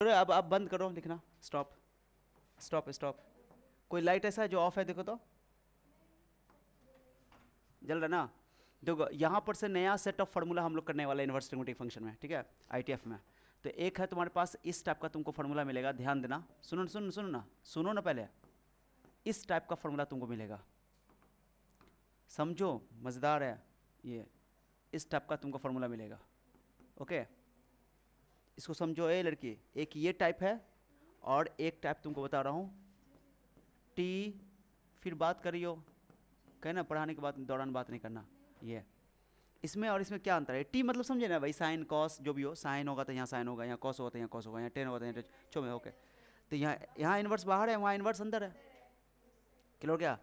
अब बंद करो लिखना, स्टॉप स्टॉप स्टॉप। कोई लाइट ऐसा है जो ऑफ है, देखो तो जल रहा ना। देखो यहाँ पर से नया सेट ऑफ फार्मूला हम लोग करने वाले हैं इन्वर्स ट्रिगोनोमेट्रिक फंक्शन में, ठीक है, आईटीएफ में। तो एक है तुम्हारे पास इस टाइप का तुमको फार्मूला मिलेगा, ध्यान देना, सुनो ना पहले, इस टाइप का फार्मूला तुमको मिलेगा, समझो, मज़ेदार है ये, इस टाइप का तुमको फार्मूला मिलेगा। ओके, इसको समझो ए लड़की, एक ये टाइप है और एक टाइप तुमको बता रहा हूँ टी, फिर बात करियो, कहना पढ़ाने के बाद दौरान बात नहीं करना। ये इसमें और इसमें क्या अंतर है, टी मतलब समझे ना भाई, साइन कॉस जो भी हो, साइन होगा तो यहाँ साइन होगा, यहाँ कॉस होगा तो यहाँ कॉस होगा, यहाँ टेन होगा तो यहाँ चो में। ओके, तो यहाँ इन्वर्स बाहर है, वहाँ इन्वर्स अंदर है, क्लियर क्या।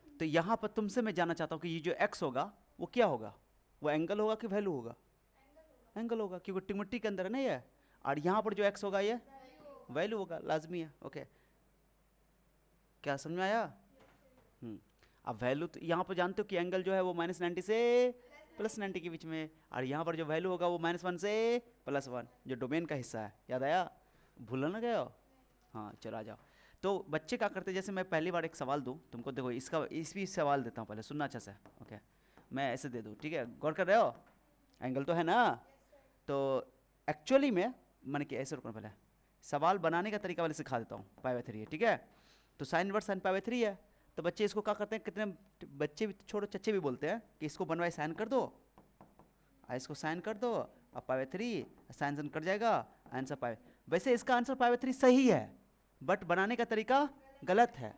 तो यहाँ पर तुमसे मैं जानना चाहता हूँ कि ये जो एक्स होगा वो क्या होगा, वो एंगल होगा कि वैल्यू होगा, एंगल होगा, क्योंकि ट्रिग्नोमेट्री के अंदर है ना ये। और यहाँ पर जो एक्स होगा ये वैल्यू होगा, लाजमी है। ओके, क्या समझ में आया। अब वैल्यू तो यहाँ पर जानते हो कि एंगल जो है वो -90 से +90 के बीच में, और यहाँ पर जो वैल्यू होगा वो -1 से +1, जो डोमेन का हिस्सा है, याद आया, भूल ना गए हो। हाँ चलो आ जाओ। तो बच्चे क्या करते हैं, जैसे मैं पहली बार एक सवाल दूँ तुमको, देखो इसका इस भी सवाल देता हूँ, पहले सुनना अच्छा से। ओके, मैं ऐसे दे दूँ, ठीक है, गौर कर रहे हो, एंगल तो है ना। तो एक्चुअली में मैंने कि ऐसे रुकना, पहले सवाल बनाने का तरीका वाले सिखा देता हूँ, π/3 है, ठीक है। तो साइन इनवर्स साइन π/3 है, तो बच्चे इसको क्या करते हैं, कितने बच्चे भी छोड़ो, चच्चे भी बोलते हैं कि इसको बनवाए साइन कर दो, इसको साइन कर दो, अब π/3 साइन साइन कट जाएगा, आंसर पाए। वैसे इसका आंसर π/3 सही है, बट बनाने का तरीका गलत है।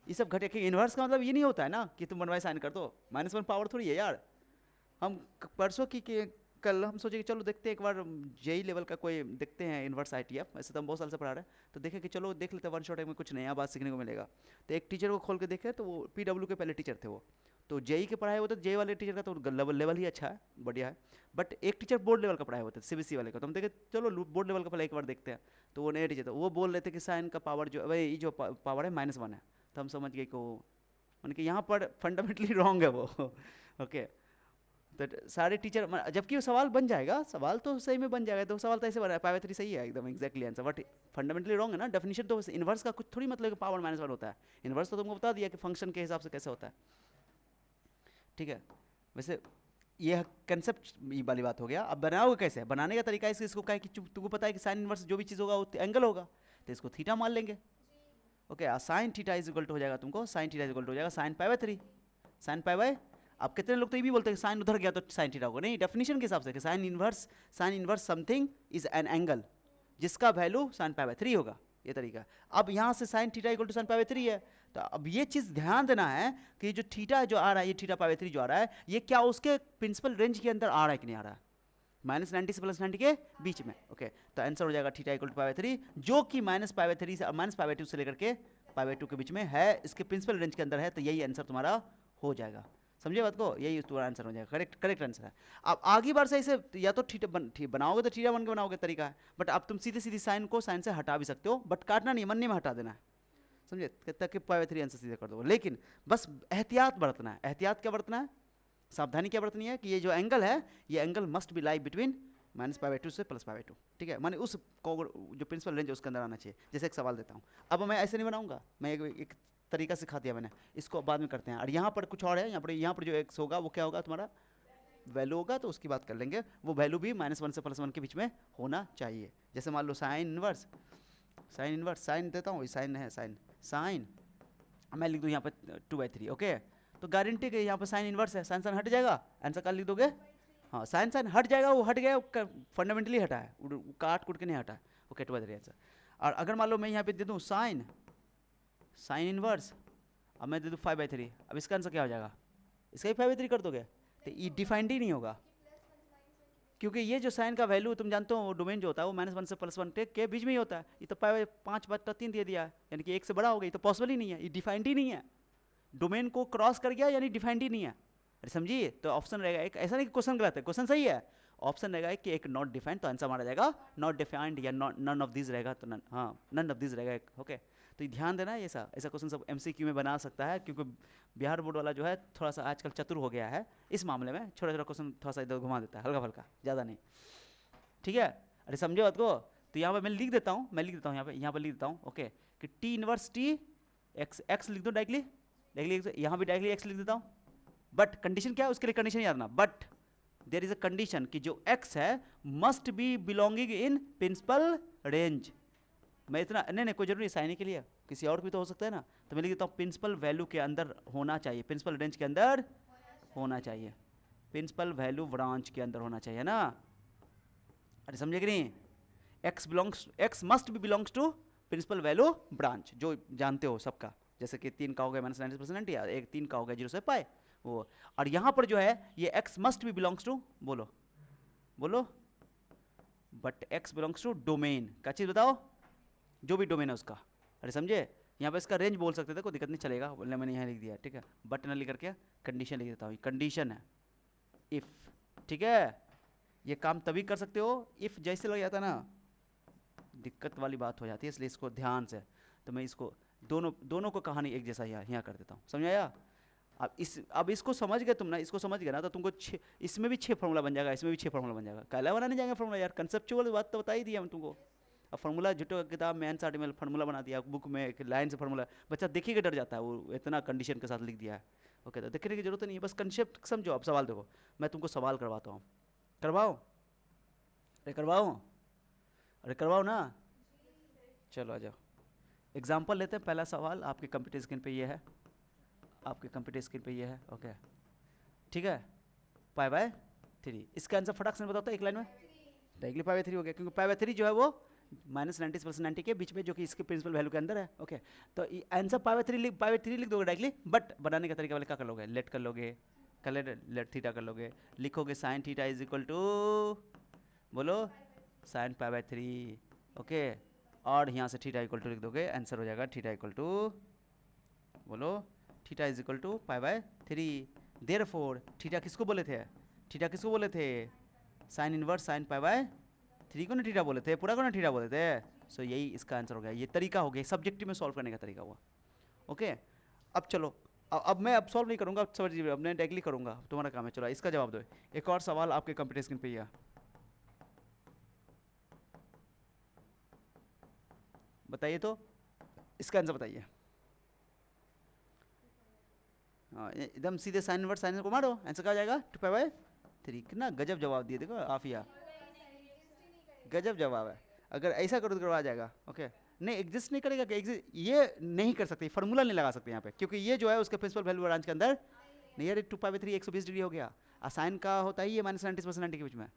ये सब घटे कि इन्वर्स का मतलब ये नहीं होता है ना कि तुम बनवाए साइन कर दो, -1 पावर थोड़ी है यार। हम परसों की कल हम सोचे कि चलो देखते हैं एक बार जेई लेवल का कोई देखते हैं इन्वर्स आईटीएफ, ऐसे तो हम बहुत साल से पढ़ा रहे हैं, तो देखे कि चलो देख लेते हैं, वन शॉट में कुछ नया बात सीखने को मिलेगा। तो एक टीचर को खोल के देखे, तो वो पीडब्ल्यू के पहले टीचर थे वो, तो जेई के पढ़ाए होते, जेई वाले टीचर का तो लेवल ही अच्छा है, बढ़िया है। बट एक टीचर बोर्ड लेवल का पढ़ाए होते, सीबीएसई वाले का, तो हम देखे चलो बोर्ड लेवल का पहले एक बार देखते हैं। तो वो नए टीचर थे, वो बोल रहे थे कि साइन का पावर जो वही जो पावर है -1 है, तो हम समझ गए कि वो मैंने कि यहाँ पर फंडामेंटली रॉन्ग है वो। ओके, तो सारे टीचर, जबकि वो सवाल बन जाएगा, सवाल तो सही में बन जाएगा, तो सवाल तो ऐसे बना है, π/3 सही है एकदम exactly answer, but fundamentally wrong है ना। डेफिनेशन तो इन्वर्स का कुछ थोड़ी मतलब कि पावर -1 होता है, इन्वर्स तो तुमको बता दिया कि फंक्शन के हिसाब से कैसे होता है, ठीक है। वैसे ये कंसेप्ट वाली बात हो गया। अब बनाओगे कैसे, बनाने का तरीका इसको क्या है कि तुमको पता है कि साइन इन्वर्स जो भी चीज़ होगा वो एंगल होगा, तो इसको थीटा मान लेंगे। Okay, sine theta is equal to हो जाएगा तुमको, sine theta is equal to हो जाएगा साइन π/3, साइन π/। अब कितने लोग तो ये भी बोलते हैं कि साइन उधर गया तो साइन थीटा होगा, नहीं, डेफिनेशन के हिसाब से कि sine inverse something is an angle जिसका वैल्यू साइन π/3 होगा, ये तरीका। अब यहाँ से sine theta equal to sine π/3 है, तो अब ये चीज़ ध्यान देना है कि जो थीटा जो आ रहा है, ये थीटा π/3 जो आ रहा है, ये क्या उसके प्रिंसिपल रेंज के अंदर आ रहा है कि नहीं आ रहा है, -90 से +90 के बीच में। ओके, तो आंसर हो जाएगा थीटा इक्वल टू π/3, जो कि -π/3 से -π/2 से लेकर के π/2 के बीच में है, इसके प्रिंसिपल रेंज के अंदर है, तो यही आंसर तुम्हारा हो जाएगा। समझे बात को, यही तुम्हारा आंसर हो जाएगा, करेक्ट आंसर है। अब आगे बार से इसे या तो थीटा बनाओगे तो थीटा बन के बनाओगे, तरीका है, बट अब तुम सीधे सीधी साइन को साइन से हटा भी सकते हो, बट काटना नहीं, मन में हटा देना है, समझे, ताकि π/3 आंसर सीधे कर दो। लेकिन बस एहतियात बरतना है, एहतियात क्या बरतना है, सावधानी क्या बरतनी है कि ये जो एंगल है, ये angle must be lie between -π/2 से +π/2, ठीक है, माने उस जो प्रिंसिपल रेंज है उसके अंदर आना चाहिए। जैसे एक सवाल देता हूँ, अब मैं ऐसे नहीं बनाऊंगा, मैं एक तरीका सिखा दिया मैंने, इसको बाद में करते हैं। और यहाँ पर कुछ और है, यहाँ पर जो एक्स होगा वो क्या होगा, तुम्हारा वैल्यू होगा, तो उसकी बात कर लेंगे, वो वैल्यू भी -1 से +1 के बीच में होना चाहिए। जैसे मान लो साइन इनवर्स, साइन देता हूँ, साइन है, साइन मैं लिख दूँ यहाँ पर 2/3, ओके, तो गारंटी के यहाँ पर साइन इनवर्स है, साइन साइन हट जाएगा, आंसर क्या लिख दोगे, हाँ साइन साइन हट जाएगा, वो हट गया, फंडामेंटली हटा है, काट कुट के नहीं हटा है, ओके 2/3 आंसर। और अगर मान लो मैं यहाँ पे दे दूँ साइन इनवर्स, अब मैं दे दूँ 5/3, अब इसका आंसर क्या हो जाएगा, इसका ही 5/3 कर दोगे, तो ये डिफाइंड ही नहीं होगा, क्योंकि ये जो साइन का वैल्यू तुम जानते हो, डोमेन जो होता है वो -1 से +1 के बीच में ही होता है। ये तो 5/3 दे दिया है, यानी कि 1 से बड़ा हो गया, ये तो पॉसिबल ही नहीं है, ये डिफाइंड ही नहीं है, डोमेन को क्रॉस कर गया यानी डिफाइंड ही नहीं है। अरे समझिए, तो ऑप्शन रहेगा एक, ऐसा नहीं कि क्वेश्चन गलत है, क्वेश्चन सही है, ऑप्शन रहेगा कि एक नॉट डिफाइंड, तो आंसर मारा जाएगा नॉट डिफाइंड, या नन ऑफ दिस रहेगा, तो नन ऑफ दिस रहेगा एक। ओके, तो ध्यान देना है, ऐसा क्वेश्चन सब एमसीक्यू में बना सकता है, क्योंकि बिहार बोर्ड वाला जो है थोड़ा सा आजकल चतुर हो गया है इस मामले में, छोटा छोटा क्वेश्चन थोड़ा सा इधर घुमा देता है, हल्का फल्का, ज़्यादा नहीं, ठीक है। अरे समझो बात को, तो यहाँ पे मैं लिख देता हूँ यहाँ पे लिख देता हूँ ओके, कि टी इनवर्स टी एक्स लिख दो डायरेक्टली यहाँ भी डायरेक्टली एक्स लिख देता हूँ। बट कंडीशन क्या है उसके लिए, कंडीशन याद रखना, but there is a condition कि जो x है must be belonging in principal range. मैं इतना नहीं कोई जरूरी साइन के लिए, किसी और भी तो हो सकता है ना, तो मैं लिख देता हूँ प्रिंसिपल वैल्यू के अंदर होना चाहिए, प्रिंसिपल रेंज के अंदर होना चाहिए, प्रिंसिपल वैल्यू ब्रांच के अंदर होना चाहिए ना। अरे समझे कि नहीं, x must be belongs to principal value branch, जो जानते हो सबका, जैसे कि 3 का हो गया -90% या 3 का हो गया 0 से पाए वो। और यहाँ पर जो है ये x must be belongs to, बोलो but x belongs to domain, क्या चीज़ बताओ, जो भी डोमेन है उसका। अरे समझे, यहाँ पे इसका रेंज बोल सकते थे, कोई दिक्कत नहीं चलेगा, बोलने मैंने यहाँ लिख दिया, ठीक है। बट न लिख करके कंडीशन लिख देता हूँ, कंडीशन है इफ़, ठीक है। ये काम तभी कर सकते हो इफ़ जैसे लग जाता है ना दिक्कत वाली बात हो जाती है, इसलिए इसको ध्यान से, तो मैं इसको दोनों को कहानी एक जैसा यहाँ कर देता हूँ, समझ आया। अब इसको समझ गए तुम ना, इसको समझ गए ना, तो तुमको इसमें भी 6 फार्मूला बन जाएगा, इसमें भी 6 फार्मूला बन जाएगा। काला बनाने जाएंगे फार्मूला यार, कंसेप्चुअल बात तो बता ही दिया हम तुमको। अब फार्मूला झूठो किताब में एनसीईआरटी में फार्मूला बना दिया, बुक में एक लाइन से फार्मूला, बच्चा देखिए डर जाता है, वो इतना कंडीशन के साथ लिख दिया है। ओके, तो देखने की जरूरत नहीं है, बस कंसेप्ट समझो। अब सवाल देखो, मैं तुमको सवाल करवाता हूँ, करवाओ, अरे करवाओ ना, चलो आ जाओ। एग्जाम्पल लेते हैं, पहला सवाल आपके कंप्यूटर स्क्रीन पे ये है, ओके ठीक है, π/3। इसका आंसर फटाक से बताओ तो एक लाइन में, डायरेक्टली π/3 हो गया, क्योंकि π/3 जो है वो -90 से +90 के बीच में, जो कि इसके प्रिंसिपल वैल्यू के अंदर है। ओके, तो आंसर π/3 लिख दोगे डायरेक्टली, बट बनाने का तरीका वाले क्या कर लोगे, लेट कर लोगे, लेट थीटा कर लोगे, लिखोगे sine theta is equal to, बोलो साइन π/3, ओके, और यहाँ से थीटा इक्वल टू लिख दोगे, आंसर हो जाएगा थीटा इक्वल टू, बोलो theta is equal to π/3। Therefore theta किसको बोले थे, साइन इनवर्स साइन π/3 को ना थीटा बोले थे, पूरा को ना थीटा बोले थे। सो यही इसका आंसर हो गया, ये तरीका हो गया, सब्जेक्टिव में सॉल्व करने का तरीका हुआ। ओके, अब चलो, अब मैं सॉल्व नहीं करूँगा, अब समझिए, अब मैं डायरेक्टली करूँगा, तुम्हारा काम है। चलो इसका जवाब दो। एक और सवाल आपके कंप्यूटर स्क्रीन पे है, बताइए तो, इसका आंसर बताइए। हाँ, एकदम सीधे साइन इनवर्स साइन को मारो, आंसर क्या आ जाएगा 2π/3। कितना गजब जवाब दिए, देखो आफिया, गजब जवाब है। अगर ऐसा करो तो आ जाएगा। ओके, नहीं एग्जिस्ट नहीं करेगा, कि एग्जिस्ट ये नहीं कर सकते, फार्मूला नहीं लगा सकते यहाँ पे, क्योंकि ये जो है उसके प्रिंसिपल वैल्यू ब्रांच के अंदर नहीं है। 2π/3 120 डिग्री हो गया, साइन का होता ही है -90 से +90 के बीच में,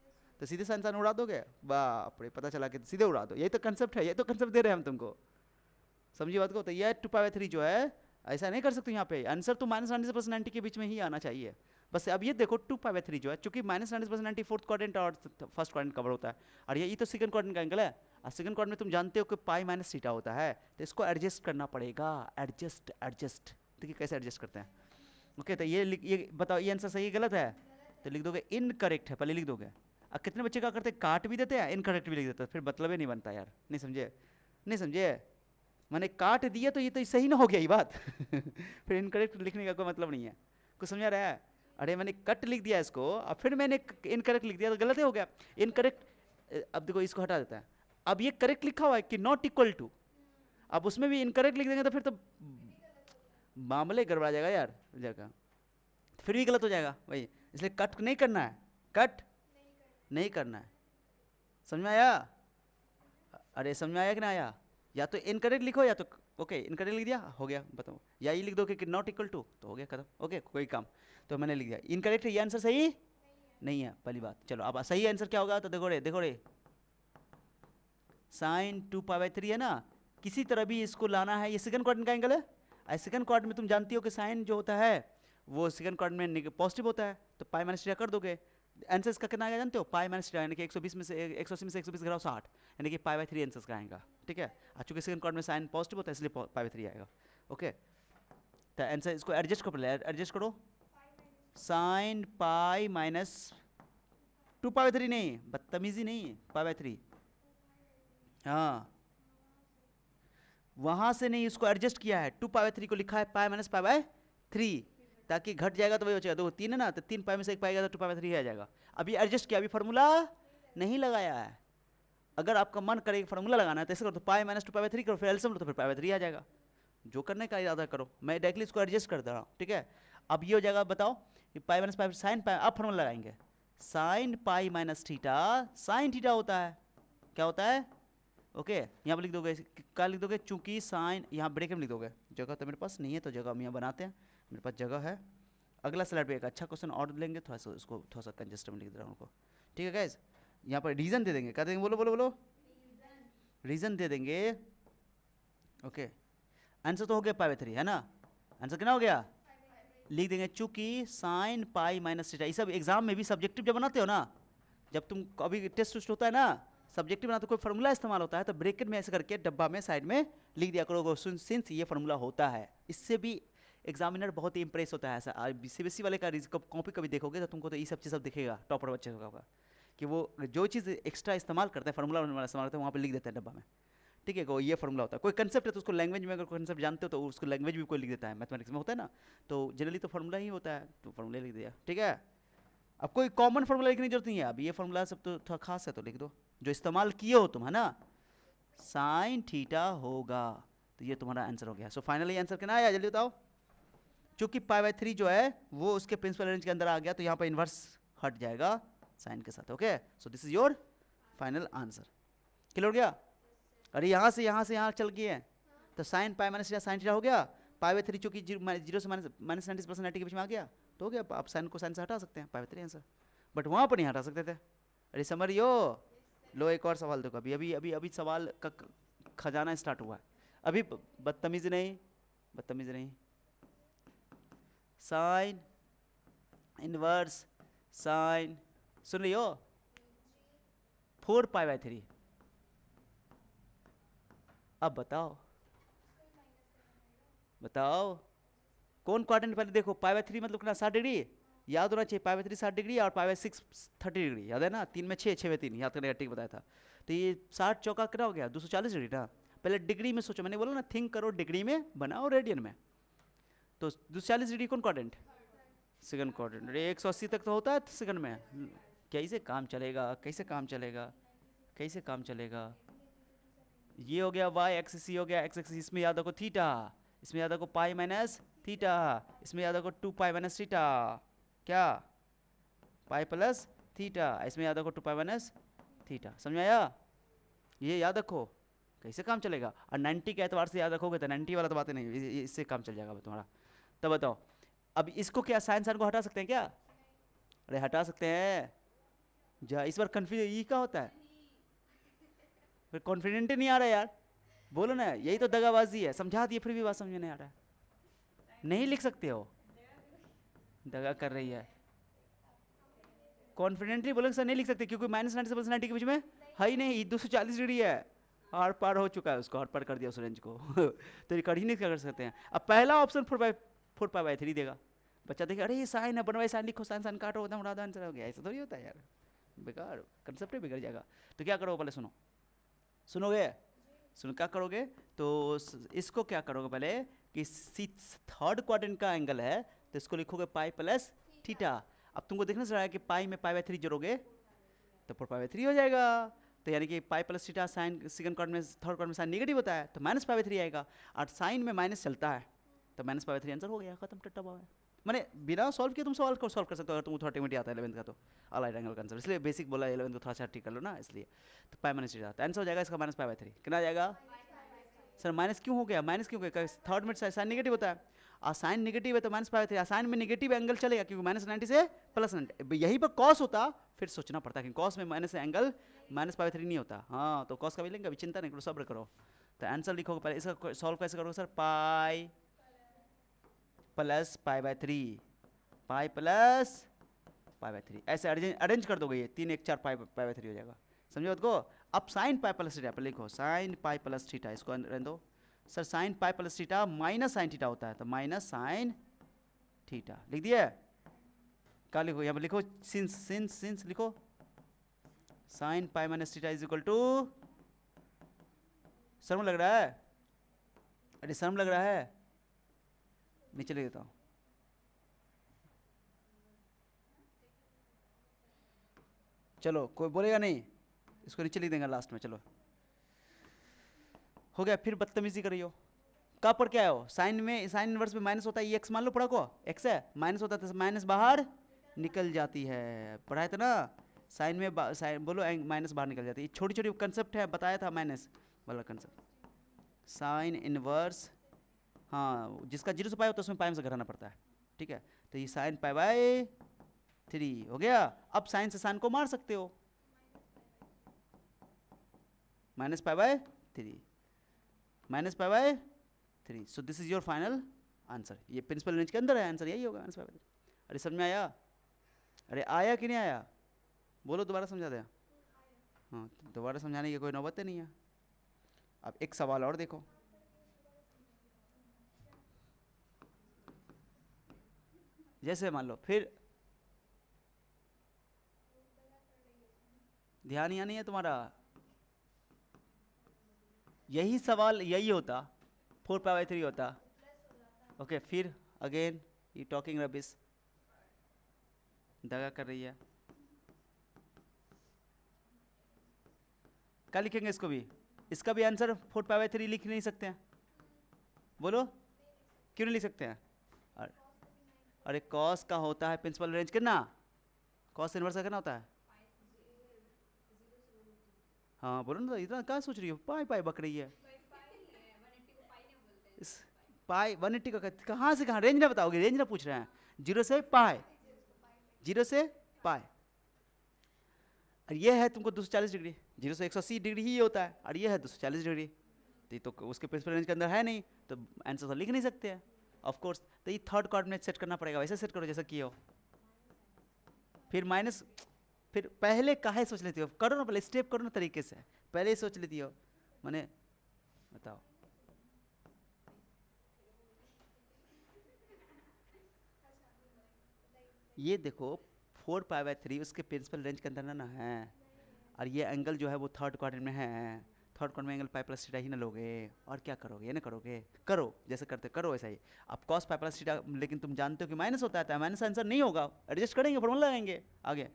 तो सीधे साइन उड़ा दोगे, बाप रे, पता चला कि सीधे उड़ा दो। यही तो कंसेप्ट है, ये तो कंसेप्ट दे रहे हैं हम तुमको, समझिए बात को। तो ये 2π/3 जो है ऐसा नहीं कर सकते यहाँ पे, आंसर तो -90 से +90 के बीच में ही आना चाहिए। बस अब ये देखो 2π/3 जो है, चूंकि -90 से +90 फोर्थ क्वाड्रेंट और फर्स्ट क्वाड्रेंट कवर होता है, और ये तो सेकंड क्वाड्रेंट का एंगल है, और सेकंड क्वाड्रेंट में तुम जानते हो कि π-θ होता है, तो इसको एडजस्ट करना पड़ेगा। एडजस्ट देखिए कैसे एडजस्ट करते हैं। ओके, तो ये बताओ, ये आंसर सही गलत है, तो लिख दोगे इनकरेक्ट है, पहले लिख दोगे। अब कितने बच्चे क्या करते हैं, काट भी देते हैं, इनकरेक्ट भी लिख देते हैं, फिर मतलब ही नहीं बनता यार, नहीं समझे, मैंने काट दिया तो ये तो सही ना हो गया ये बात फिर इनकरेक्ट लिखने का कोई मतलब नहीं है, कुछ समझा रहा है। अरे मैंने कट लिख दिया इसको, अब फिर मैंने इनकरेक्ट लिख दिया तो गलत ही हो गया, इनकरेक्ट। अब देखो इसको हटा देता है, अब ये करेक्ट लिखा हुआ है कि नॉट इक्वल टू, अब उसमें भी इनकरेक्ट लिख देंगे तो फिर तो मामले गड़बड़ा जाएगा यार, जगह फिर भी गलत हो जाएगा भाई, इसलिए कट नहीं करना है, कट नहीं करना है, समझ में आया। अरे समझ में आया कि ना आया, या तो इनकरेक्ट लिखो या तो ओके इनकरेक्ट लिख दिया, हो गया, बताओ, या ये लिख दो कि नॉट इक्वल टू, तो हो गया खत्म। ओके, कोई काम, तो मैंने लिख दिया इनकरेक्ट, ये आंसर सही नहीं है पहली बात। चलो अब सही आंसर क्या होगा, तो देखो रे साइन 2π/3 है ना, किसी तरह भी इसको लाना है, ये सेकंड क्वाड्रेंट का एंगल है, सेकंड क्वाड्रेंट में तुम जानती हो कि साइन जो होता है वो सेकंड क्वाड्रेंट में पॉजिटिव होता है, तो π-θ कर दोगे, आंसर इसका कितना आएगा जानते हो, π-θ यानी कि 120 में से 180 में से 120 घटाओ 60, यानी कि π/3 आंसर का आएगा, ठीक है। चूंकि सेकंड क्वाड्रेंट में साइन पॉजिटिव होता है इसलिए π/3 आएगा। ओके, तो आंसर इसको एडजस्ट करो, पहले एडजस्ट करो, साइन पाई माइनस 2π/3 नहीं, बदतमीजी नहीं, π/3, हाँ वहां से नहीं, इसको एडजस्ट किया है, 2π/3 को लिखा है π-π/3, ताकि घट जाएगा तो वही बचेगा, देखो 3 है ना, तो 3π में से 1 पाएगा तो 2π/3 आ जाएगा। अभी एडजस्ट किया, अभी फार्मूला नहीं लगाया है, अगर आपका मन करे फॉर्मूला लगाना है तो ऐसे करो, तो पाई माइनस 2 पाई/3 करो, फिर एलसीएम लो तो फिर पाई/3 आ जाएगा। जो करने का इरादा करो, मैं डायरेक्टली इसको एडजस्ट कर दे रहा हूँ, ठीक है। अब ये हो जाएगा, बताओ कि pi minus pi sine pi, अब फॉर्मूला लगाएंगे, sign pi minus theta sine theta होता है, क्या होता है, ओके। यहाँ पर लिख दोगे, क्या लिख दोगे, चूंकि साइन, यहाँ ब्रेक में लिख दोगे, जगह तो मेरे पास नहीं है तो जगह हम यहाँ बनाते हैं, मेरे पास जगह है। अगला स्लाइड पे एक अच्छा क्वेश्चन और लेंगे, थोड़ा सा उसको थोड़ा सा कंजेस्ट में लिख दे रहा हूँ उनको, ठीक है गाइस। यहाँ पर रीजन दे देंगे, क्या देंगे, बोलो बोलो बोलो, रीजन दे देंगे, ओके। आंसर तो हो गया पाई/3, है ना, आंसर कितना हो गया, लिख देंगे चूंकि साइन पाई माइनस थीटा, ये सब एग्जाम में भी सब्जेक्टिव जब बनाते हो ना, जब तुम अभी टेस्ट होता है ना, सब्जेक्टिव बनाते कोई फॉर्मूला इस्तेमाल होता है तो ब्रैकेट में ऐसे करके डब्बा में साइड में लिख दिया करो, सिंस ये फॉर्मूला होता है। इससे भी एग्जामिनर बहुत ही इंप्रेस होता है। ऐसा सीबीएसई वाले का कॉपी कभी देखोगे तो तुमको तो ये सब चीज़ सब दिखेगा, टॉपर बच्चे का कि वो जो चीज़ एक्स्ट्रा इस्तेमाल करते हैं, फॉर्मूला इस्तेमाल करते हैं, वहाँ पर लिख देते हैं डब्बा में, ठीक है। को ये फॉर्मूला होता है, कोई कंसेप्ट है तो उसको लैंग्वेज में, अगर कंसेप्ट जानते हो तो उसको लैंग्वेज भी कोई लिख देता है, मैथमेटिक्स में होता है ना, तो जनरली तो फॉर्मूला ही होता है, तो फॉर्मूला लिख दिया, ठीक है। अब कोई कॉमन फॉर्मूला लिखने की जरूरत नहीं है, अब ये फॉर्मूला सब तो थोड़ा खास है तो लिख दो, जो इस्तेमाल किए हो तुम, है ना, साइन थीटा होगा, तो ये तुम्हारा आंसर हो गया। सो फाइनली आंसर कितना आया, जल्दी बताओ। चूंकि पाई/3 जो है वो उसके प्रिंसिपल रेंज के अंदर आ गया, तो यहाँ पर इन्वर्स हट जाएगा साइन के साथ, okay. So this is your final answer, clear हो गया। अरे यहाँ से यहाँ चल गए हैं, तो sign pi minus theta sine theta हो गया, पाई/3 चूंकि 0 से माइनस 90 प्लस 90 के बीच में आ गया, तो हो गया। आप साइन को साइन से हटा सकते हैं, पाई/3 आंसर, बट वहाँ पर नहीं हटा सकते थे। अरे समझ रही हो, लो एक और सवाल देखो, अभी अभी अभी अभी सवाल का खजाना स्टार्ट हुआ है अभी, बदतमीजी नहीं, बदतमीजी नहीं। साइन इनवर्स साइन, सुन रही हो, 4 पाई/3, अब बताओ बताओ कौन क्वाड्रेंट, पहले देखो पाई/3 मतलब कितना, 60 डिग्री, याद होना चाहिए, पाई/3 60 डिग्री और पाई/6 30 डिग्री, याद है ना, 3 में 6, 6 में 3, याद करने का ठीक बताया था। तो ये 60 चौका कितना हो गया, 240 डिग्री ना। पहले डिग्री में सोचो, मैंने बोला ना थिंक करो डिग्री में, बनाओ रेडियन में, तो 240 डिग्री कौन क्वाड्रेंट, सेकंड क्वाड्रेंट। 180 तक तो होता है सेकंड में, कैसे काम चलेगा, कैसे काम चलेगा, कैसे काम चलेगा। ये हो गया वाई एक्सिस, ये हो गया एक्स एक्सिस, इसमें याद रखो थीटा, इसमें याद रखो पाई माइनस थीटा, इसमें याद रखो 2 पाई माइनस थीटा, क्या पाई प्लस थीटा, इसमें याद रखो 2 पाई माइनस थीटा, समझ आया, ये याद रखो कैसे काम चलेगा। और 90 के एतबार से याद रखोगे तो 90 वाला तो बातें नहीं, इससे काम चल जाएगा तुम्हारा। तो बताओ अब इसको क्या साइन साइन को हटा सकते हैं क्या, अरे हटा सकते हैं, जा इस बार कन्फ्यूज ये क्या होता है, फिर कॉन्फिडेंट ही नहीं आ रहा यार, बोलो ना, यही तो दगाबाजी है, समझा दिए फिर भी बात समझ में नहीं आ रहा है, नहीं लिख सकते हो, दगा कर रही है, कॉन्फिडेंटली बोलोगे सर नहीं लिख सकते क्योंकि -90 से +90 के बीच में है ही नहीं, 240 डिग्री है, आर पार हो चुका है, उसको आर पार कर दिया उस रेंज को तो ये कर ही नहीं कर सकते हैं। अब पहला ऑप्शन 4 पाई/3 देगा, बच्चा देखे अरे ये साइन है, बनवाई साइन लिखो, साइन साइन काटो, एकदम उड़ा आंसर हो गया, ऐसा थोड़ी होता है यार, बेकार कंसेप्ट ही बिगड़ जाएगा। तो क्या करोगे पहले सुनो, सुनोगे, सुनो क्या करोगे, तो इसको क्या करोगे पहले कि थर्ड क्वाड्रेंट का एंगल है तो इसको लिखोगे पाई प्लस थीटा। अब तुमको देखना चल रहा है कि पाई में पाई/3 जोड़ोगे तो 4 पाई/3 हो जाएगा, तो यानी कि पाई plus theta sine second quadrant में, थर्ड क्वाड्रेंट में साइन नेगेटिव होता है तो -पाई/3 आएगा, और साइन में माइनस चलता है तो -पाई/3 आंसर हो गया, खत्म, टट्टा बाबा है। मैंने बिना सॉल्व किए तुम सवाल को सॉल्व कर सकते हो, अगर तुमको थोड़ा टेक्निक आता है 11th का तो ऑल राइट एंगल का आंसर, इसलिए बेसिक बोला 11th को थोड़ा सा ठीक कर लो ना, इसलिए तो पाई माइनस थीटा, तो आंसर हो जाएगा इसका -पाई/3, कितना आ जाएगा सर, माइनस क्यों हो गया, माइनस क्यों गया, थर्ड में साइन नेगेटिव होता है, और साइन नेगेटिव है तो -पाई/3, साइन में नेगेटिव एंगल चलेगा क्योंकि -90 से +90, यहीं पर कॉस होता फिर सोचना पड़ता कि कॉस में माइनस एंगल -पाई/3 नहीं होता, हाँ तो कॉस का भी लेंगे, अभी चिंता नहीं करो, सब्र करो। तो आंसर लिखोगे पहले, इसका सॉल्व कैसे करोगे सर, पाई प्लस पाई/3, पाई प्लस पाई/3 ऐसे अरेंज कर दोगे, ये 3 1 4 पाई/3 हो जाएगा, समझो बात को। अब साइन पाई प्लस थीटा पर लिखो, साइन पाई प्लस थीटा, इसको रहने दो sir, sine pi plus theta minus sine theta होता है तो माइनस साइन थीटा लिख दिया, क्या लिखो यहाँ पर लिखो, सिंस लिखो, sine pi minus theta is equal to, शर्म लग रहा है, अरे शर्म लग रहा है, नीचे लिख देता हूँ, चलो कोई बोलेगा नहीं, इसको नीचे लिख देंगे लास्ट में। चलो हो गया। फिर बदतमीजी कर रही हो, कहाँ पर क्या हो, साइन में, साइन इनवर्स में माइनस होता है, ये एक्स मान लो पढ़ा को, एक्स है, माइनस होता है तो माइनस बाहर निकल जाती है, पढ़ाया था ना, साइन में साइन बोलो माइनस बाहर निकल जाती है। छोटी छोटी कंसेप्ट है, बताया था माइनस वाला कंसेप्ट। साइन इनवर्स, हाँ जिसका 0 से पाई होता है उसमें पाई में से घटाना पड़ता है, ठीक है। तो ये साइन पाई बाय 3 हो गया। अब साइन से साइन को मार सकते हो, minus pi by 3, minus pi by 3। So this is your final answer. ये प्रिंसिपल रेंज के अंदर है, आंसर यही होगा, आंसर। अरे समझ में आया? अरे आया कि नहीं आया? बोलो दोबारा समझा दे। हाँ दोबारा समझाने की कोई नौबत नहीं है। अब एक सवाल और देखो, जैसे मान लो, फिर ध्यान यहाँ नहीं है तुम्हारा, यही सवाल यही होता, 4π/3 होता। ओके फिर अगेन यू टॉकिंग रबिश, दगा कर रही है। क्या लिखेंगे इसको भी? इसका भी आंसर 4π/3 लिख नहीं सकते हैं? बोलो क्यों नहीं लिख सकते हैं? अरे कॉस का होता है प्रिंसिपल रेंज कितना, कॉस इनवर्स का कितना होता है? हाँ बोलो ना, इतना क्या सोच रही हो, पाई पाई बक रही है। इस पाई 180 का कहाँ से कहाँ, रेंज ना बताओगे, रेंज ना पूछ रहे हैं। 0 से पाई, 0 से पाई, और ये है तुमको 240 डिग्री, 0 से 180 डिग्री ही होता है, और ये है 240 डिग्री। तो उसके प्रिंसिपल रेंज के अंदर है नहीं, तो आंसर तो लिख नहीं सकते हैं ऑफ कोर्स। तो ये थर्ड कोऑर्डिनेट सेट करना पड़ेगा, वैसे सेट करो जैसा किए हो। फिर माइनस, फिर पहले काहे सोच लेती हो, करो ना पहले स्टेप करो ना तरीके से, पहले ही सोच लेती हो मैंने, बताओ। ये देखो 4π/3 उसके प्रिंसिपल रेंज के अंदर ना है, और ये एंगल जो है वो थर्ड क्वाड्रेंट में है, थर्ड क्वाड्रेंट में एंगल पाई प्लस थीटा ही ना लोगे, और क्या करोगे, ये ना करोगे, करो जैसे करते करो वैसा ही। अब कॉस पाई प्लस थीटा, लेकिन तुम जानते हो कि माइनस होता है, माइनस आंसर नहीं होगा, एडजस्ट करेंगे, फॉर्मूला लगाएंगे आगे।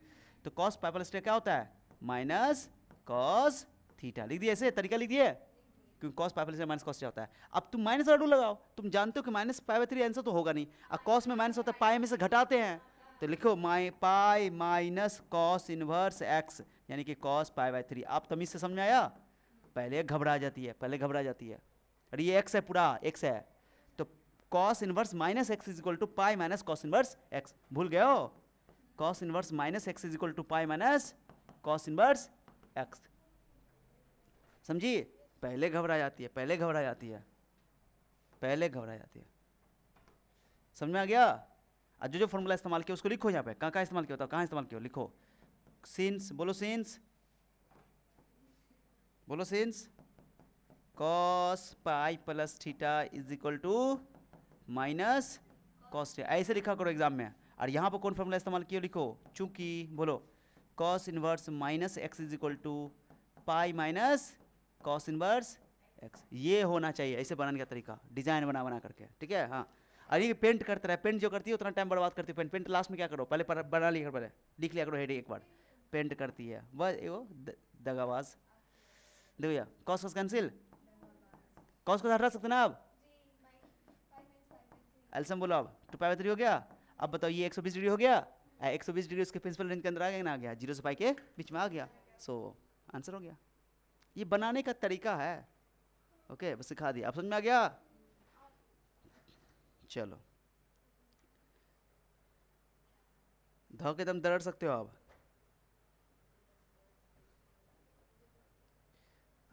तो कॉस पाई प्लस थीटा क्या होता है, माइनस कॉस थीटा, लिख दिया ऐसे तरीका लिख दिया, क्योंकि cos pi plus minus cos होता है। अब तुम माइनस वाला रूल लगाओ, तुम जानते हो कि माइनस π/3 आंसर तो होगा नहीं, अब कॉस में माइनस होता है, पाई में से घटाते हैं, तो लिखो पाई माइनस कॉस इनवर्स एक्स, यानी कि कॉस π/3। आप तमीज से समझ में आया? पहले घबरा जाती है, पहले घबरा जाती है, अरे ये एक्स है, पूरा एक्स है, तो cos inverse minus x is equal to pi minus cos inverse x, भूल गए हो? Cos inverse minus x is equal to pi minus cos inverse x, समझी? पहले घबरा जाती है, पहले घबरा जाती है, पहले घबरा जाती है। समझ में आ गया? आज जो फॉर्मूला इस्तेमाल किया उसको लिखो यहाँ पे, कहाँ कहाँ इस्तेमाल किया होता है, कहाँ इस्तेमाल किया, लिखो। सिंस, बोलो सिंस, बोलो since cos pi plus theta is equal to minus cos theta, ऐसे लिखा करो एग्जाम में। और यहाँ पर कौन फॉर्मूला इस्तेमाल किया, लिखो चूंकि, बोलो cos inverse minus x is equal to pi minus cos inverse x, ये होना चाहिए, ऐसे बनाने का तरीका, डिजाइन बना बना करके, ठीक है। हाँ अरे ये पेंट करता रहे, पेंट जो करती है उतना टाइम बर्बाद करती है, पेंट पेंट लास्ट में क्या करो, पहले बना लिया करो, पहले लिख लिया करो हेड एक बार, पेंट करती है वह वो दगाबाज। देखो भैया कॉस कॉस कैंसिल, कॉस को हटा सकते ना आप, एल्सियम बोलो अब, 2π/3 हो गया। अब बताओ ये 120 डिग्री हो गया, 120 डिग्री उसके प्रिंसिपल रेंज के अंदर आ गया ना, आ गया, 0 से पाई के बीच में आ गया, सो आंसर हो गया। ये बनाने का तरीका है, ओके बस सिखा दिया, आप समझ में आ गया? चलो धो के दम दरड़ सकते हो आप,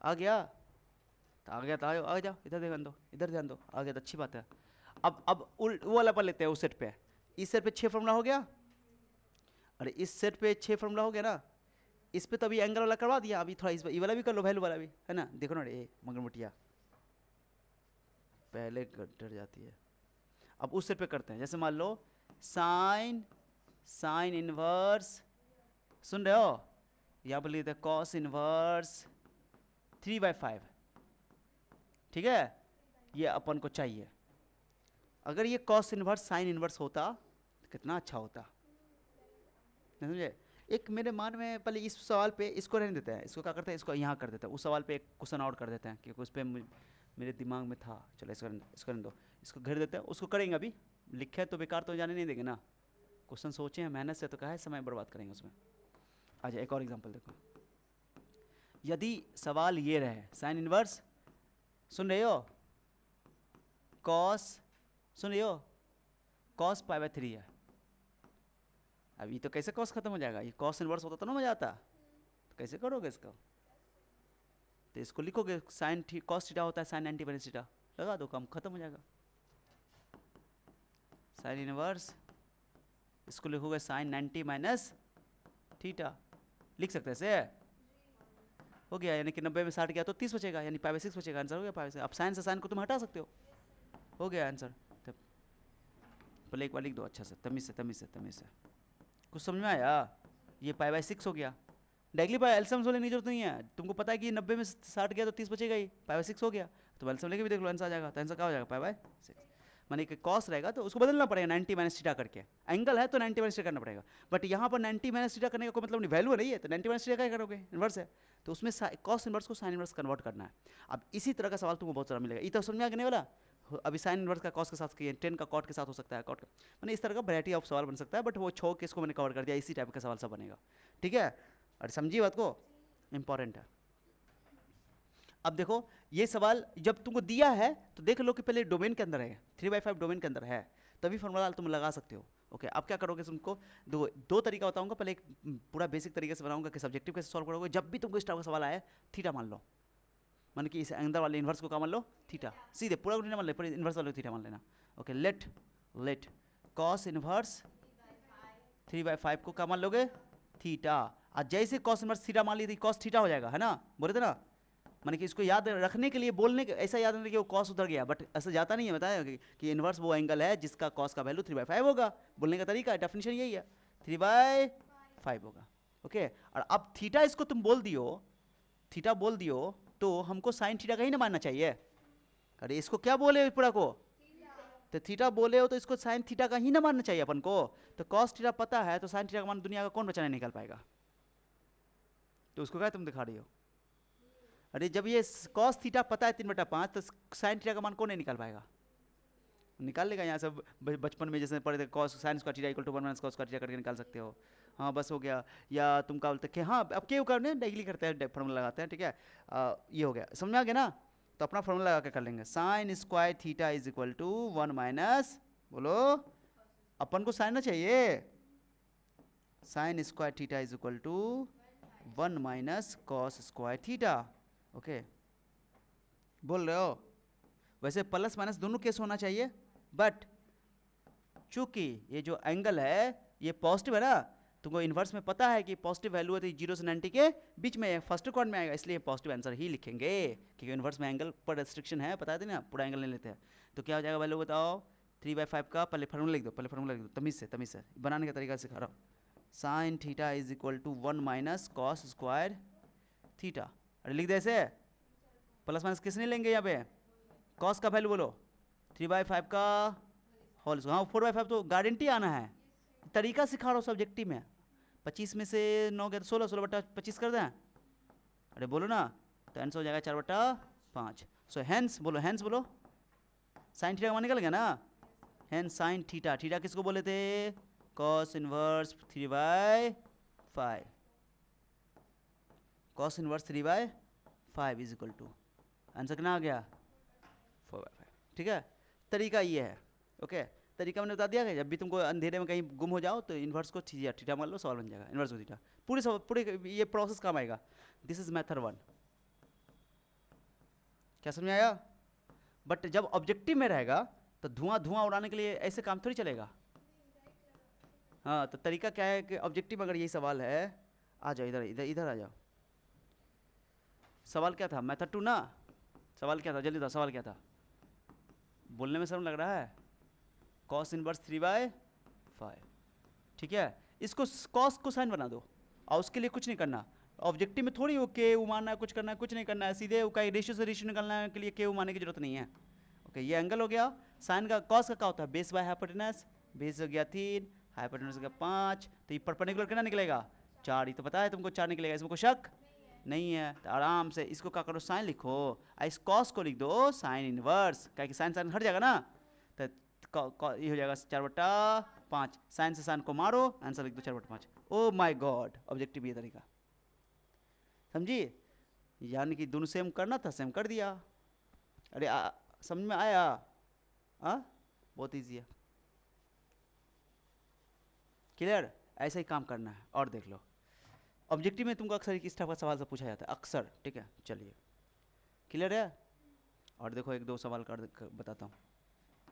आ गया तो आ गया, तो आओ आ जाओ, इधर ध्यान दो, इधर ध्यान दो, आ गया तो अच्छी बात है। अब उल्ट वो वाला पर लेते हैं, उस सेट पे, इस सेट पे 6 फॉर्मूला हो गया, अरे इस सेट पे 6 फॉर्मूला हो गया ना, इस पे तो अभी एंगल वाला करवा दिया, अभी थोड़ा इस ये वाला भी कर लो, वैल्यू वाला भी है ना, देखो ना ये मगरमुटिया पहले डर जाती है। अब उस सेट पे करते हैं, जैसे मान लो साइन, साइन इनवर्स, सुन रहे हो, यहाँ पर लेते हैं कॉस इनवर्स 3/5, ठीक है, ये अपन को चाहिए। अगर ये कॉस इनवर्स साइन इनवर्स होता तो कितना अच्छा होता, समझे? एक मेरे मान में पहले इस सवाल पे इसको रहने देते हैं, इसको क्या करते हैं, इसको यहाँ कर देते हैं, उस सवाल पे एक क्वेश्चन और कर देते हैं क्योंकि उस पर मेरे दिमाग में था। चलो इसको रहने दो, इसको घेर देते हैं, उसको करेंगे अभी। लिखे तो बेकार तो जाने नहीं देंगे ना, क्वेश्चन सोचे हैं मेहनत से तो कहा है समय बर्बाद करेंगे उसमें। अच्छा एक और एग्जांपल देखो, यदि सवाल ये रहे साइन इनवर्स, सुन रहे हो, कॉस, सुन रहे हो, कॉस पाई बाय 3 है। अब ये तो कैसे कॉस खत्म हो जाएगा, ये कॉस इनवर्स होता तो ना मजा आता, तो कैसे करोगे इसका, तो इसको लिखोगे साइन कॉस थीटा होता है साइन 90 माइनस थीटा, लगा दो, काम खत्म हो जाएगा। साइन इनवर्स, इसको लिखोगे साइन 90 माइनस थीटा, लिख सकते हैं ऐसे, हो गया। यानी कि 90 में 60 गया तो 30 बचेगा, यानी पाई बाय 6 बचेगा, आंसर हो गया पाई से। अब साइन से साइन को तुम हटा सकते हो गया आंसर। तब पहले एक बार लिख दो अच्छा से, तमीज से। कुछ समझ में आया, ये पाई बाय 6 हो गया। डायरेक्टली पाई एलसीएम लेने की जरूरत नहीं है, तुमको पता है कि 90 में 60 गया तो 30 बचेगा ही, पाई बाय 6 हो गया, तो एलसीएम लेके भी देख लो आंसर आ जाएगा। तो आंसर क्या हो जाएगा, पाई बाय 6। माने कि कॉस रहेगा तो उसको बदलना पड़ेगा 90 माइनस थीटा करके, एंगल है तो 90 माइनस थीटा करना पड़ेगा, बट यहाँ पर 90 माइनस थीटा करने का कोई मतलब नहीं, वैल्यू नहीं है तो 90 माइनस थीटा क्या करोगे, इन्वर्स है, तो उसमें कॉस इन्वर्स को साइन इन्वर्स कन्वर्ट करना है। अब इसी तरह का सवाल तुमको बहुत सारा मिलेगा, ये तो समझ में आ गया वाला। अभी साइन इन्वर्स का कॉस के साथ किए, 10 का कॉट के साथ हो सकता है, कॉट का मैंने इस तरह का वैरायटी ऑफ सवाल बन सकता है, बट वो 6 केस को मैंने कवर कर दिया, इसी टाइप का सवाल सब बनेगा, ठीक है। और समझिए बात को, इंपॉर्टेंट है। अब देखो ये सवाल जब तुमको दिया है तो देख लो कि पहले डोमेन के अंदर है, 3/5 डोमेन के अंदर है, तभी फॉर्मूला तुम लगा सकते हो। ओके अब क्या करोगे, तुमको दो तरीका बताऊंगा, पहले एक पूरा बेसिक तरीके से बनाऊंगा कि सब्जेक्टिव कैसे सॉल्व करोगे। जब भी तुमको इस टाइप का सवाल आए थीटा मान लो, मान कि इस अंदर वाले इन्वर्स को क्या मान लो, थीटा, सीधे पूरा थीटा मान ले, पूरे इन्वर्स वाले थीटा मान लेना। ओके लेट कॉस इन्वर्स 3/5 को क्या मान लोगे, थीटा। और जैसे कॉस इन्वर्स थीटा मान ली थी, कॉस थीटा हो जाएगा, है ना, बोले थे ना, माने कि इसको याद रखने के लिए बोलने के ऐसा याद रखने कि वो कॉस उधर गया, बट ऐसा जाता नहीं है, बताया कि इन्वर्स वो एंगल है जिसका कॉस का वैल्यू 3/5 होगा, बोलने का तरीका है, डेफिनेशन यही है, 3/5 होगा। ओके और अब थीटा इसको तुम बोल दियो, थीटा बोल दियो तो हमको साइन थीटा का ही ना मानना चाहिए। अरे इसको क्या बोले पूरा को, तो थीटा बोले हो तो इसको साइन थीटा का ही ना मानना चाहिए अपन को। तो कॉस थीटा पता है तो साइन थीटा का मान दुनिया का कौन बचाने निकाल पाएगा, तो उसको क्या तुम दिखा रही हो। अरे जब ये कॉस थीटा पता है 3/5 तो साइन थीटा का मान कौन नहीं निकाल पाएगा, निकाल लेगा। यहाँ से बचपन में जैसे पढ़े थे cos sine square theta equal to 1 minus cos square theta करके निकाल सकते हो, हाँ बस हो गया। या तुम क्या बोलते हैं, हाँ अब क्यों करने डेली करते हैं, फॉर्मूला लगाते हैं, ठीक है। ये हो गया, समझ में आ गया ना, तो अपना फॉर्मूला लगा के कर लेंगे, sine square theta is equal to 1 minus, बोलो अपन को साइन ना चाहिए, sine square theta is equal to 1 minus cos square theta. Okay बोल रहे हो, वैसे प्लस माइनस दोनों केस होना चाहिए, बट चूंकि ये जो एंगल है ये पॉजिटिव है ना, तुमको इन्वर्स में पता है कि पॉजिटिव वैल्यू है तो 0 से 90 के बीच में फर्स्ट क्वाड्रेंट में आएगा, इसलिए पॉजिटिव आंसर ही लिखेंगे क्योंकि इन्वर्स में एंगल पर रेस्ट्रिक्शन है, पता है ना, पूरा एंगल नहीं लेते हैं। तो क्या हो जाएगा वैल्यू बताओ, 3/5 का पहले फॉर्मूला लिख दो, तमीज से बनाने का तरीका सिखा रहा हूँ। Sine theta is equal to 1 minus cos square theta, अरे लिख दे ऐसे, प्लस माइनस किस नहीं लेंगे यहाँ पे, कॉस का वैल्यू बोलो 3/5 का होल, हाँ 4/5 तो गारंटी आना है, तरीका सिखा रहा हूँ सब्जेक्टिव में। 25 में से 9 गया तो 16/25 कर दें, अरे बोलो ना, तो आंसर हो जाएगा 4/5। सो हैंस बोलो, साइन थीटा का मान निकल गया ना, हैंस साइन थीटा, थीटा किसको बोले थे, cos inverse 3/5, cos inverse 3/5 is equal to, answer कितना आ गया 4/5, ठीक है। तरीका ये है, ओके तरीका मैंने बता दिया है, जब भी तुमको अंधेरे में कहीं गुम हो जाओ तो इन्वर्स को थीटा मान लो, सवाल बन जाएगा, इन्वर्स को थीटा, पूरे ये प्रोसेस काम आएगा। दिस इज मेथड 1, क्या समझ में आया। बट जब ऑब्जेक्टिव में रहेगा तो धुआं उड़ाने के लिए ऐसे काम थोड़ी चलेगा। हाँ तो तरीका क्या है कि ऑब्जेक्टिव अगर यही सवाल है, आ जाओ इधर आ जाओ। सवाल क्या था, मेथड 2 ना, सवाल क्या था, जल्दी था, सवाल क्या था, बोलने में शर्म लग रहा है, कॉस इनवर्स 3/5, ठीक है। इसको कॉस को साइन बना दो और उसके लिए कुछ नहीं करना, ऑब्जेक्टिव में थोड़ी वो के मानना है, कुछ करना है, कुछ नहीं करना है, सीधे का रेशियो से रेशियो निकालने के लिए के मानने की जरूरत नहीं है। ओके ये एंगल हो गया, साइन का कॉस का क्या होता है, बेस बाय हाइपोटेनस, बेस हो गया 3, हाइपोटेनस हो गया 5, तो ये परपेंडिकुलर कितना निकलेगा 4 ही तो पता है तुमको 4 निकलेगा, इसमें कोई शक नहीं है। तो आराम से इसको क्या करो, साइन लिखो, इस कॉस को लिख दो साइन इनवर्स, क्या कि साइन साइन हट जाएगा ना, तो ये हो जाएगा 4/5, साइन से साइन को मारो, आंसर लिख दो 4/5। ओ माय गॉड, ऑब्जेक्टिव ये तरीका, समझिए, यानी कि दोनों सेम करना था, सेम कर दिया। अरे समझ में आया? बहुत ईजी है, क्लियर? ऐसा ही काम करना है। और देख लो ऑब्जेक्टिव में तुमको अक्सर इस टाइप का सवाल से पूछा जाता है अक्सर, ठीक है, चलिए क्लियर है। और देखो एक दो सवाल कर बताता हूँ।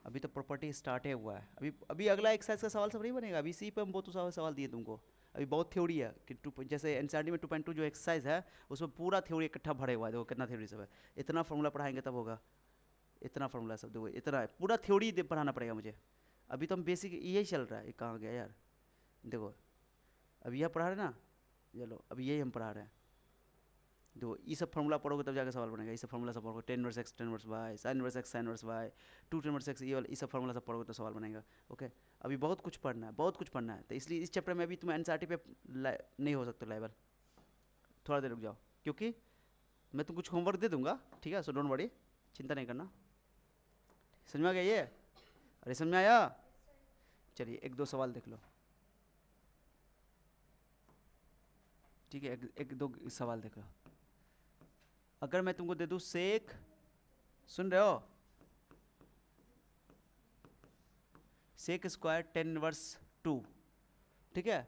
अभी तो प्रॉपर्टी स्टार्ट हुआ है, अभी अभी अगला एक्सरसाइज का सवाल सब नहीं बनेगा, अभी इसी पे हम बहुत सवाल दिए तुमको। अभी बहुत थ्योरी है कि जैसे एनसीईआरटी में 2.2 जो एक्सरसाइज है उसमें पूरा थ्योरी इकट्ठा भरे हुआ है, देखो कितना थ्योरी सब है। इतना फॉर्मूला पढ़ाएंगे तब होगा, इतना फॉर्मूला सब देखो, इतना है, पूरा थ्योरी पढ़ाना पड़ेगा मुझे। अभी तो हम बेसिक यही चल रहा है, कहाँ गया यार, देखो अभी यह पढ़ा रहे ना, चलो अभी यही हम पढ़ा रहे हैं। देखो ये सब फॉर्मूला पढ़ोगे तब जाकर सवाल बनेगा, ये सब फॉर्मूला सब पढ़ोगे, tan inverse x tan inverse y, sine inverse x sine inverse y, 2 tan inverse x, ये सब फॉर्मूला सब पढ़ोगे तो सवाल बनेगा। ओके, अभी बहुत कुछ पढ़ना है, बहुत कुछ पढ़ना है, तो इसलिए इस चैप्टर में अभी तुम एनसीईआरटी पे नहीं हो सकते लेवल, थोड़ा देर रुक जाओ, क्योंकि मैं तुम कुछ होमवर्क दे दूंगा, ठीक है, सो डोंट वरी, चिंता नहीं करना। समझ में आ गया ये? अरे समझ में आया? चलिए एक दो सवाल देख लो, ठीक है, एक दो सवाल देखो। अगर मैं तुमको दे दूं सेक, सुन रहे हो, सेक स्क्वायर 10 इनवर्स 2, ठीक है,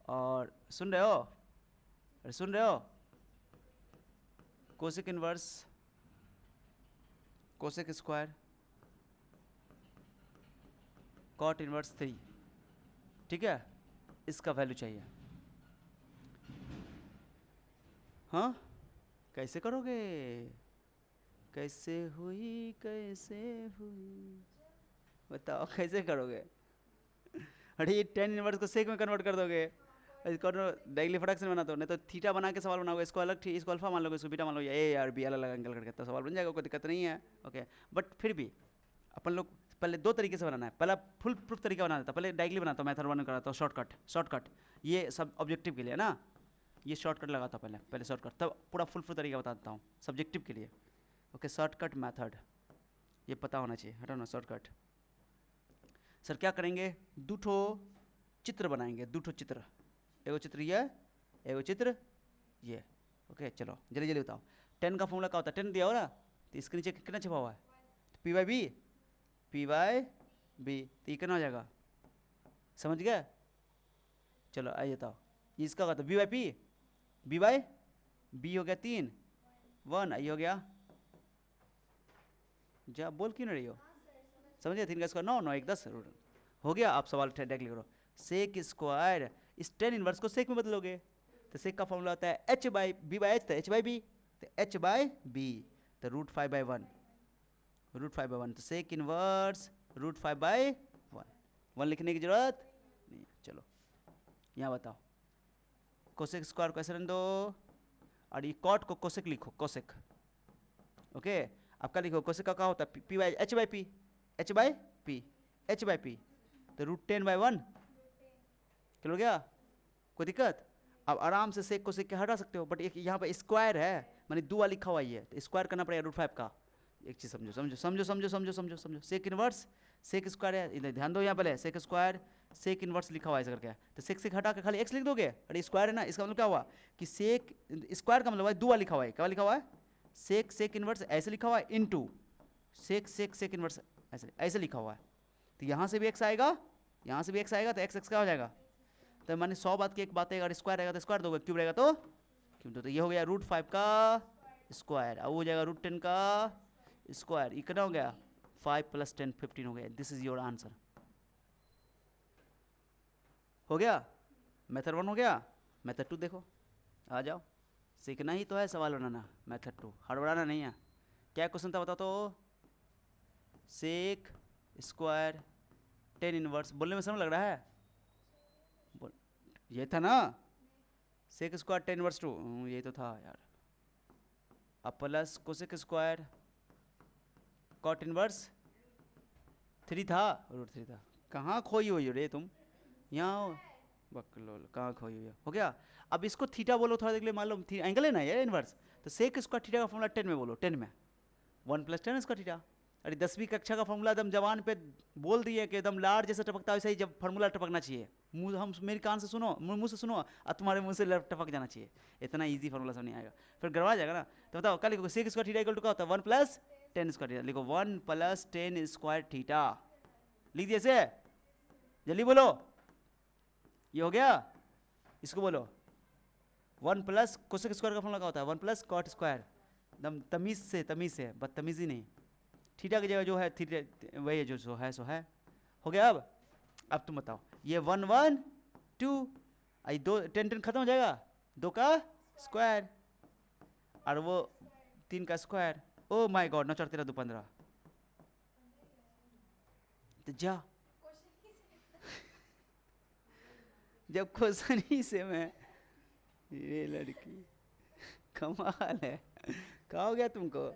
और सुन रहे हो, अरे सुन रहे हो, cosec inverse cosec square cot inverse 3, ठीक है, इसका वैल्यू चाहिए। हाँ, कैसे करोगे? कैसे हुई बताओ कैसे करोगे? अरे ये 10 इनवर्स को सेक में कन्वर्ट कर दोगे, इसको डायरेक्टली फटाक से बना दो, नहीं तो थीटा बना के सवाल बनाओगे, इसको अलग इसको अल्फा मान लोगे, इसको बीटा मान लो, ए और बी अलग अलग एंगल करके, तो सवाल बन जाएगा, कोई दिक्कत नहीं है। ओके, बट फिर भी अपन लोग पहले दो तरीके से बनाना है, पहला फुल प्रूफ तरीका बना देता, पहले डायरेक्टली बनाता हूँ, मेथड 1 कराता हूँ, शॉर्टकट, ये सब ऑब्जेक्टिव के लिए ना, ये शॉर्टकट लगाता हूँ पहले शॉर्टकट, तब पूरा फुल तरीका बता देता हूँ सब्जेक्टिव के लिए। ओके, शॉर्टकट मेथड ये पता होना चाहिए, हटाओ ना शॉर्टकट। सर क्या करेंगे, दो ठो चित्र बनाएंगे, दो ठो चित्र, एगो चित्र ये, एगो चित्र ये। ओके चलो जल्दी जल्दी बताओ, 10 का फॉर्मूला क्या होता है, 10 दिया हो ना, तो इसके नीचे कितना छपा हुआ है, पी बाई बी, तो ये कितना हो जाएगा, समझ गए? चलो आइए बताओ, इसका क्या था, बी बाई बी हो गया 3 1, आई हो गया, जा बोल क्यों नहीं रही हो, समझिए, 3 का स्क्वायर 9 9 1 10 हो गया। आप सवाल डायरेक्टली करो, सेक स्क्वायर, इस 10 इनवर्स को सेक में बदलोगे, तो सेक का फॉर्मूला होता है h by b by h, तो h बाई बी, तो h बाई बी, तो √5/1, तो सेक इनवर्स √5/1, 1 लिखने की जरूरत नहीं है। चलो यहाँ बताओ, कोसेक स्क्वायर को ऐसे रन दो, और ये कॉट को कोसेक लिखो, कोसेक। ओके, आपका लिखो कोसेक का क्या होता है, P by H by P, H by P, तो √10/1 हो गया, कोई दिक्कत? अब आराम से सेक को सेक के हटा सकते हो, बट एक यहाँ पे स्क्वायर है, मैंने 2 लिखा हुआ है, तो स्क्वायर करना पड़ेगा √5 का। एक चीज़ समझो, सेक इनवर्स सेक स्क्वायर है, इधर ध्यान दो, यहाँ पहले सेक स्क्वायर सेक इनवर्स लिखा हुआ है ऐसा करके, तो सेक सेक हटा के खाली एक्स लिख दोगे, अरे स्क्वायर है ना, इसका मतलब क्या हुआ कि सेक स्क्वायर का मतलब है 2 लिखा हुआ है, क्या लिखा हुआ है, सेक इनवर्स ऐसे लिखा हुआ है, इनटू सेक इनवर्स ऐसे लिखा हुआ है, तो यहाँ से भी एक्स आएगा, यहाँ से भी एक्स आएगा, तो एक्स क्या हो जाएगा, तो मैंने 100 बात की एक बात है, अगर स्क्वायर रहेगा तो स्क्वायर दोगे, क्यूब रहेगा तो क्यूब दो, तो ये हो गया √5 का स्क्वायर, अब हो जाएगा √10 का स्क्वायर, कितना हो गया 5 + 10 15 हो गया, दिस इज योर आंसर। हो गया, मेथड 1 हो गया, मेथड 2 देखो, आ जाओ, सीखना ही तो है सवाल बनाना, मेथड 2 हड़बड़ाना नहीं है। क्या क्वेश्चन था बताओ तो, सेक स्क्वायर 10 इनवर्स, बोलने में समझ लग रहा है, ये था ना, सेक स्क्वायर 10 इनवर्स 2, यही तो था यार, अब plus cosec square cot inverse 3 था, √3 था, कहाँ खोई हुई हो रे तुम, यहाँ हो, बकलोल कहाँ खोई हुई है, हो गया। अब इसको थीटा बोलो थोड़ा देर के लिए, मान लो एंगल है ना ये इनवर्स, तो सेक स्क्वायर थीटा का फॉर्मूला 10 में बोलो, 10 में 1 + 10 स्क्वायर थीटा। अरे 10वीं कक्षा का फॉर्मूला एकदम जवान पे बोल दिए कि एकदम लाड़ जैसे टपकता है वैसे ही जब फॉर्मूला टपकना चाहिए। मुंह हम मेरे कान से सुनो, मुंह से सुनो और तुम्हारे मुंह से टपक जाना चाहिए, इतना इजी फॉर्मूला सब नहीं आएगा, फिर गड़बड़ा जाएगा ना। तो बताओ क्या लिखो, sec square theta equal to क्या होता है, 1 + 10 स्क्वायर थीटा। लिखो 1 + 10 स्क्वायर थीटा, लिख दिए ऐसे, जल्दी बोलो, ये हो गया। इसको बोलो 1 + कोसेक स्क्वायर का फॉर्मूला क्या होता है, 1 + कॉट स्क्वायर, एकदम तमीज से बदतमीजी नहीं, थीटा की जगह जो है थीटा वही है, जो सो है, हो गया। अब तुम बताओ, ये 1 1 2 आई 2 10 10 खत्म हो जाएगा, 2 का स्क्वायर और वो 3 का स्क्वायर। ओ माय गॉड, 9 4 13 2 15, तो जा जब क्वेश्चन ही से मैं, ये लड़की कमाल है, क्या हो गया तुमको,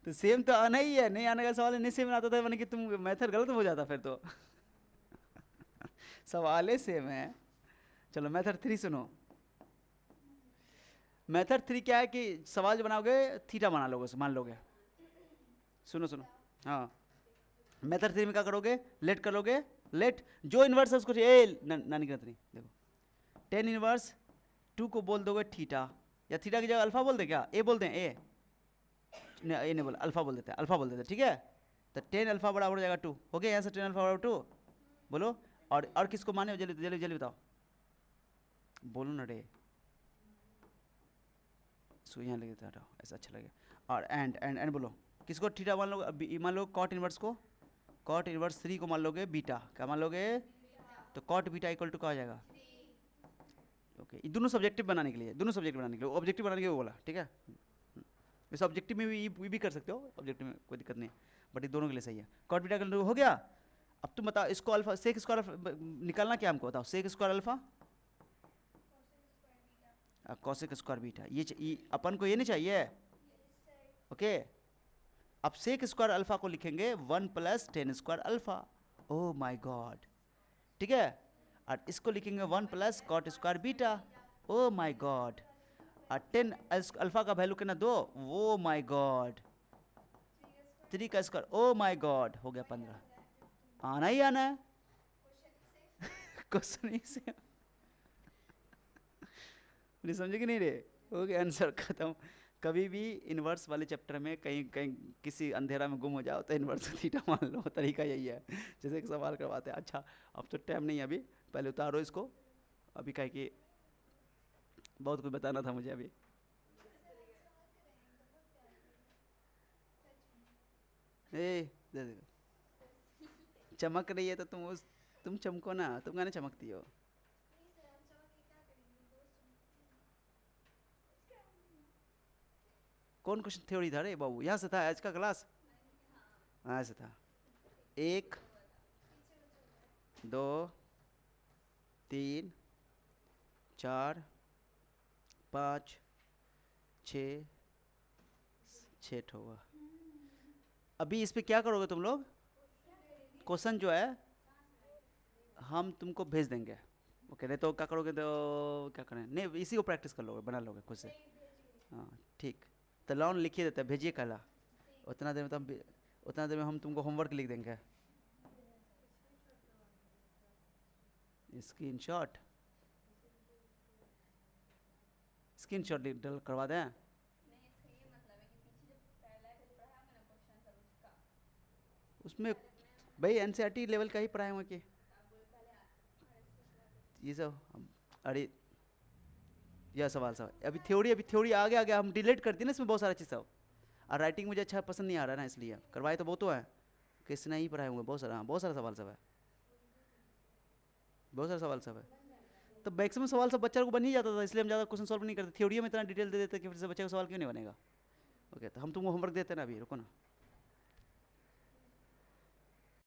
तो सेम तो आना ही है, नहीं आने का सवाल है, नहीं सेम आता था मैंने कि तुम मेथड गलत हो जाता फिर तो सवाल सेम है। चलो मेथड 3 सुनो, मेथड 3 क्या है कि सवाल जो बनाओगे थीटा बना लोगे, मान लोगे, सुनो सुनो, हाँ मेथड 3 में क्या करोगे, लेट करोगे, लेट जो इन्वर्स है उसको नानी गलत नहीं, देखो 10 इनवर्स 2 को बोल दोगे थीटा, या थीटा की जगह अल्फा बोल दे, क्या ए बोल दें, ए नहीं बोला, अल्फा बोल देते हैं, अल्फा बोल देते हैं, ठीक है। तो 10 अल्फा बराबर हो जाएगा 2, हो गया यहाँ से 10 अल्फा बराबर 2, बोलो। और किसको माने हो, जल्दी जल्दी जल्दी बताओ, बोलो ना रे, इसको यहाँ लिख देता हटाओ, ऐसा अच्छा लगे। और एंड बोलो, किसको थीटा मान लोगे, मान लो कॉट इनवर्स को, कॉट इनवर्स 3 को मान लोगे बीटा, क्या मान लोगे, तो कॉट बीटा इक्वल टू क्या हो जाएगा, ओके। ये दोनों सब्जेक्टिव बनाने के लिए, दोनों सब्जेक्टिव बनाने के लिए, ऑब्जेक्टिव बनाने के लिए बोला, ठीक है। वैसे ऑब्जेक्टिव में भी कर सकते हो, ऑब्जेक्टिव में कोई दिक्कत नहीं है, बट ये दोनों के लिए सही है। कॉट बीटा का हो गया। अब तुम बताओ इसको अल्फा सेक स्क्वायर निकालना क्या हमको, बताओ sec square alpha cosec square beta, ये अपन को ये नहीं चाहिए, ओके। अब सेक स्क्वायर अल्फा को लिखेंगे 1 + 10 square alpha, oh my god, ठीक है। और इसको लिखेंगे 1 + cot square beta, oh my god. और 10 अल्फा का वैल्यू कितना 2, ओ माय गॉड, 3 का स्क्वायर, ओ माय गॉड, हो गया 15, आना ही आना है क्वेश्चन ही से नहीं समझे कि नहीं रे, हो गया आंसर खत्म। कभी भी इन्वर्स वाले चैप्टर में कहीं कहीं किसी अंधेरा में गुम हो जाओ तो इन्वर्स थीटा मान लो, तरीका यही है, जैसे एक सवाल करवाते हैं। अच्छा अब तो टाइम नहीं है, अभी पहले उतारो इसको, अभी कहे कि बहुत कुछ बताना था मुझे अभी। ए दे दे, चमक रही है तो तुम चमको ना, तुम गाने चमकती हो। कौन क्वेश्चन थ्योरी था रे बाबू, यहाँ से था आज का क्लास, यहाँ से था 1 2 3 4 5 6 6 हुआ। अभी इस पे क्या करोगे तुम लोग, क्वेश्चन जो है हम तुमको भेज देंगे, ओके। नहीं तो क्या करोगे, तो क्या करें, नहीं इसी को प्रैक्टिस कर लोगे, बना लोगे खुद से, हाँ ठीक। तो लॉन लिखिए देते हैं, भेजिए कल, उतना देर में हम तुमको होमवर्क लिख देंगे, स्क्रीनशॉट डल करवा दें। उसमें भाई एनसीईआरटी लेवल का ही पढ़ाए हुए कि ये सब, अरे यह सवाल सब अभी थ्योरी आगे आगे हम डिलीट कर दी ना, इसमें बहुत सारा चीज़ सब। और राइटिंग मुझे अच्छा पसंद नहीं आ रहा है ना, इसलिए करवाए तो बहुत है, किसने ही पढ़ाए होंगे, बहुत सारा सवाल सब है, बहुत सारा सवाल सब है। तो मैक्सिमम सवाल सब बच्चा को बन ही जाता था, इसलिए हम ज़्यादा क्वेश्चन सॉल्व नहीं करते, थ्योरी में इतना डिटेल दे देते कि फिर से बच्चे का सवाल क्यों नहीं बनेगा, ओके। तो हम तुमको होमवर्क देते हैं ना, अभी रुको ना।